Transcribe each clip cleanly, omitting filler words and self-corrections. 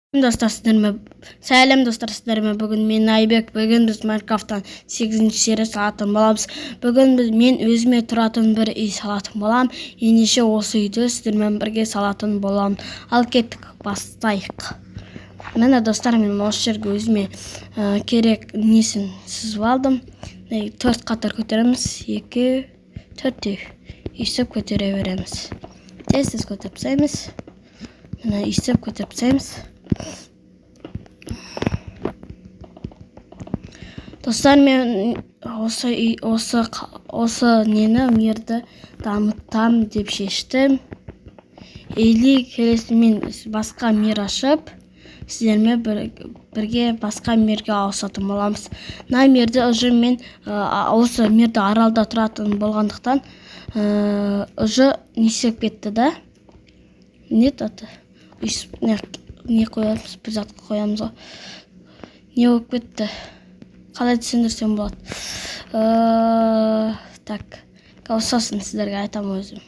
Достар, сәлем достар, сіздерме бүгін мен Айбек. Бүгін біз Майнкрафттан 8-ші серия салатын боламыз. Бүгін мен өзіме тұратын бір үй салатын болам. Ендеше осы үйді сіздермен бірге салатын болам. Ал кеттік, бастайық. Міне достар, мен осы жерге өзіме керек несін сызып алдым. 4 қатар көтереміз. 2, 4 үйсіп көтере береміз. Тез көтеріп тастаймыз. Міне үйсіп көтеріп тастаймыз. Достар, мен осы нені мерді дамытам деп шештім. Или келесі мен басқа мер ашып, сіздермен бірге басқа мерге ауысатын боламыз. На мерді ұжы мен осы мерді аралда тұратын болғандықтан ұжы несеп кетті да. Не таты? Не қоямыз? Біз атқа қоямыз ғой. Не болып кетті? Қалай түсіндірсем болады? Так, қаусасын сіздерге айтам өзім.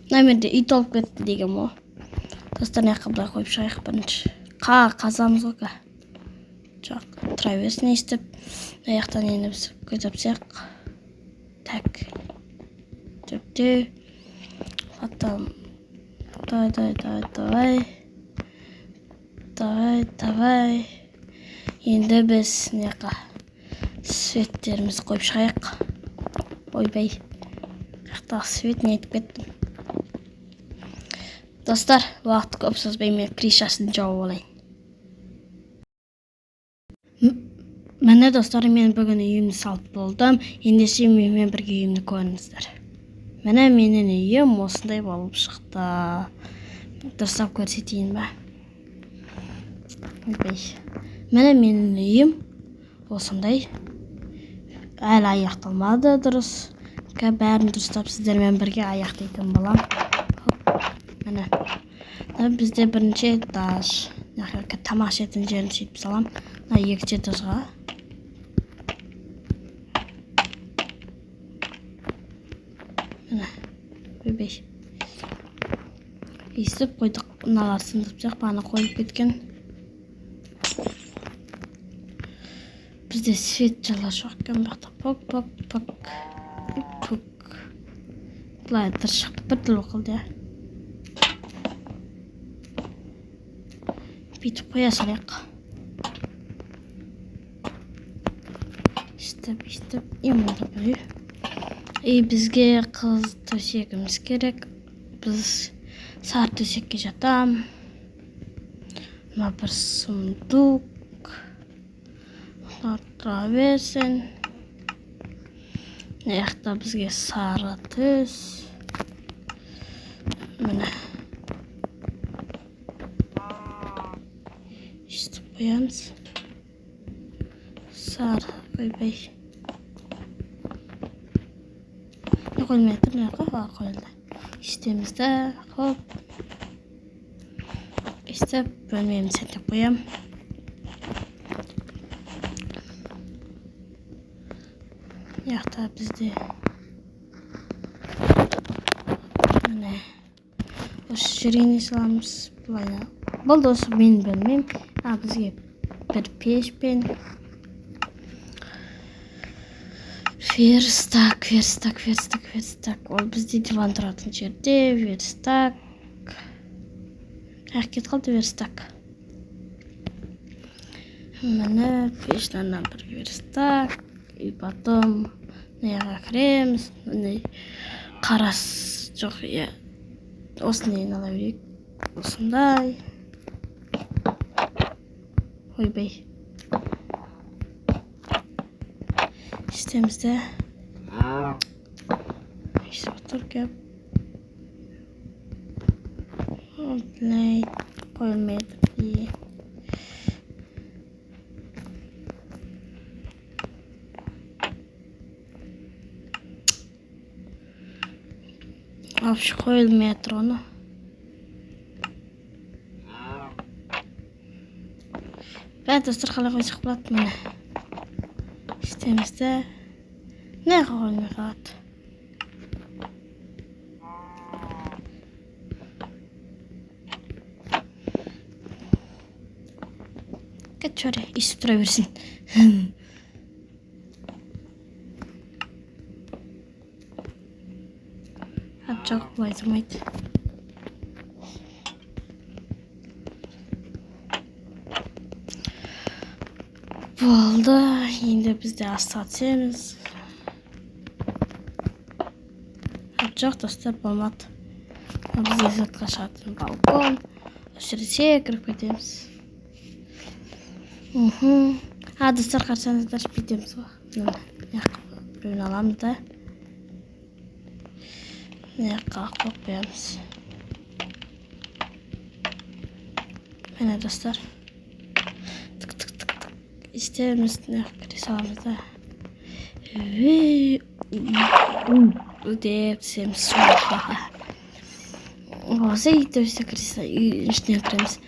Намерде ит олып кетті деген о. Достар, неққа бұлай қойып шайық бірінші. Қазамыз ғой. Жоқ, тұра берсін естіп. Аяқтан енді біз көтепсек. Так. Төпте. Потом. Давай. Енді біз неқа светтеріміз қойып шайық. Ойбай. Қақтағы свет не етіп кеттім. Достар, уақыт көп созбай мен кришасын жауып алайын. Міне достар, мен бүгін үйімді салып болдым. Ендеше мен бірге үйімді көріңіздер. Міне менің үйім осындай болып шықты. Дұрыстап көрсетейін ба? Міне менің үйім осындай. Әлі аяқталмады дұрыс. Бәрін дұрыстап сіздермен бірге аяқтайтын болам. Міне. Бізде бірінші этаж. Тамақ ішетін жерін сөйтіп салам. Екінші этажға. Міне. Бөбей. Естіп қойдық. Мыналар сындып жақ баны қойып кеткен. Бізде свет жала жоқ екен бақта. Пок. Бұлай дұрыс шықты. Бір тіл оқылды. Бүйтіп қоя салайық. Истіп. Емді бір үй. Бізге қыз төсегіміз керек. Біз сары төсекке жатам. Мына бір сұмдық. Тұра берсін. Аяқта бізге сары төс. Міне. Істіп қоямыз. Сары қойбай. Не қоймайды, міне қойылды. Істемізді, хоп. Істеп, бөлмемін сәтіп қоям. Яқта бізде. Міне. Осы жеріне саламыз. Бұл осы мен бөлмем. Бізге бір пешпен. Верстак. Ол бізде диван тұратын жерде. Верстак. Кет қалды верстак. Міне пешнан бір верстак. И потом неға кіреміз. Қарас жоқ. Осындай ала берейік. Осындай. Ойбай. Істемізді. Істеп тұр кеп. Олай қойылмайды. Вообще қойылмай тұр оны. Достар, қалай қойсақ болады міне. Істемізді. Не қойылмай қалады. Geç şöyle iş sürebilirsin. Çok bayılmaydı. Bu oldu. Yine biz de asatıyoruz. Çok dostlar olmadı. Biz de satkaşatın balkon. Aşırı kırıp gidiyoruz. Ha dostlar karşınızda videomuz var. Ürün alalım da. Ne kalkıp koyalımız. Bana dostlar. Tık tık tık tık. İstediğimiz ne krisalımızda. Deyip sonra. Olsa işte kristal içine kremiz.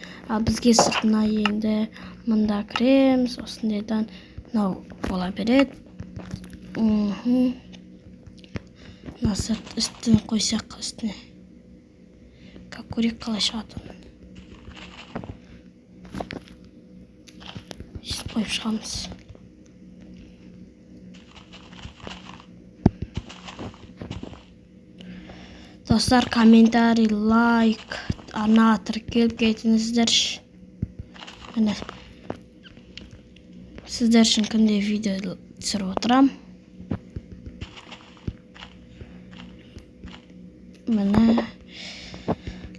Bizge sırtına yiyinde mında krem osundaydan nav olabilir. Nasıl üstüne koysak üstüne. Kakuri kalaşatın. İşte koymuşamız. Dostlar komentar, like, ana tıklayıp geçinizdir. Yani sizler için kimde video түсіріп отырам. Міне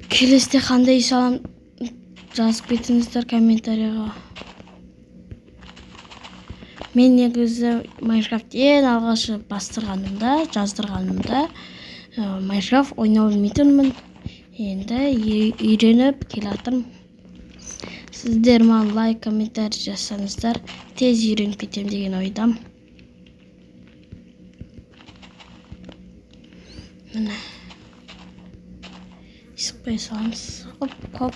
келесіде қандай салам жазып кетіңіздер комментарийға. Мен негізі Майнкрафт ең алғашы жаздырғанымда Майнкрафт ойнай білмейтінмін. Енді үйреніп келе жатырмын. Сіздер маған лайк, комментарий жазсаңыздар, тез үйреніп кетемін деген ойдамын. Міне ісіп қоя саламыз. Хоп,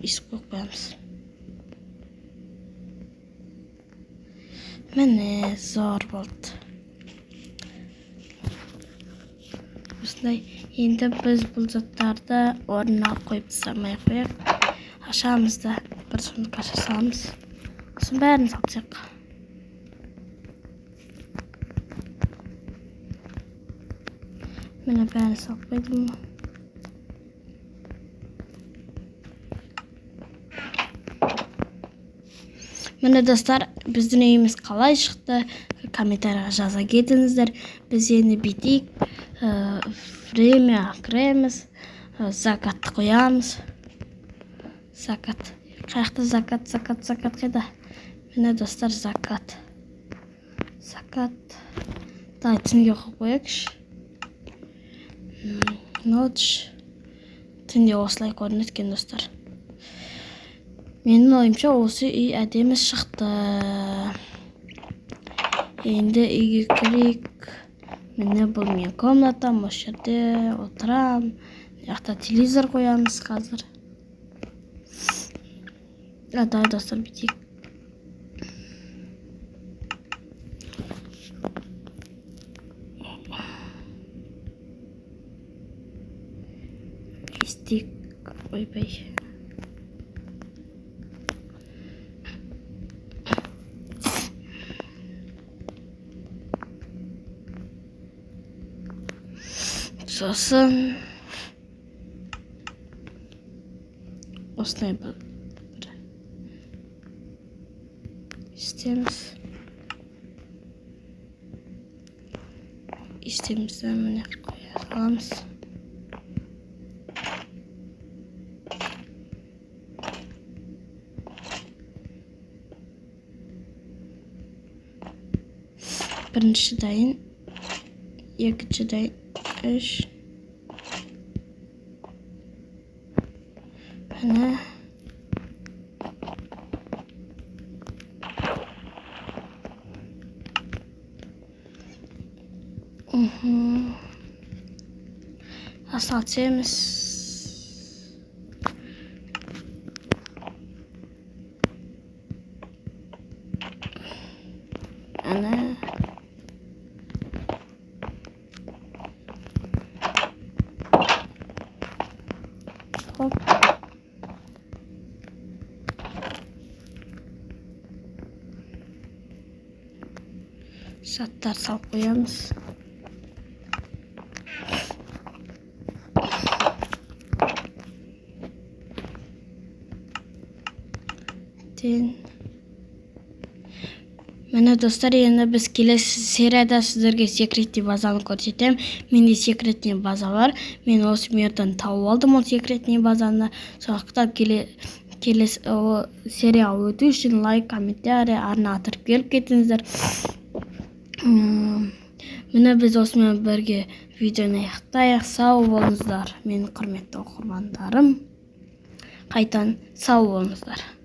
ісіп қойып қоямыз. Міне зор болды. Осындай. Енді біз бұл заттарды орнына қойып тастамай қояйық. Ашамызда бір сундукка саламыз. Сосын бәрін салсақ. Міне бәрін салып қойдым. Міне достар, біздің үйіміз қалай шықты? Комментарийға жаза кетіңіздер. Біз енді бүйтейік. Время кіреміз. Закатты қоямыз. Закат. Қаяқты закат қайда? Міне достар, закат. Да, түнге қойайықшы. Ночь. Түнде осылай көрінеді екен достар. Менің ойымша осы үй әдемі шықты. Енді үйге кірейік. Міне бұл мен комнатам, осы жерде отырам. Яқта телевизор қоямыз қазір. Давай достар бүйтейік. Істейік. Ойбай. Сосын осындай бір істемізді міне қоя саламыз. Бірінші дайын, екінші дайын, үш. Міне. Asatıyoruz. Ana. Hop. заттар салып қоямыз. Міне достар, енді біз келесі серияда сіздерге секретный базаны көрсетемін. Менде секретный база бар. Мен осы мерден тауып алдым ол секретный базаны. Сондықтан келесі серияға өту үшін лайк, комментарий, арнатырып келіп кетіңіздер. Міне біз осымен бірге видеоны аяқтайық. Сау болыңыздар, менің құрметті оқырмандарым. Қайтан сау болыңыздар.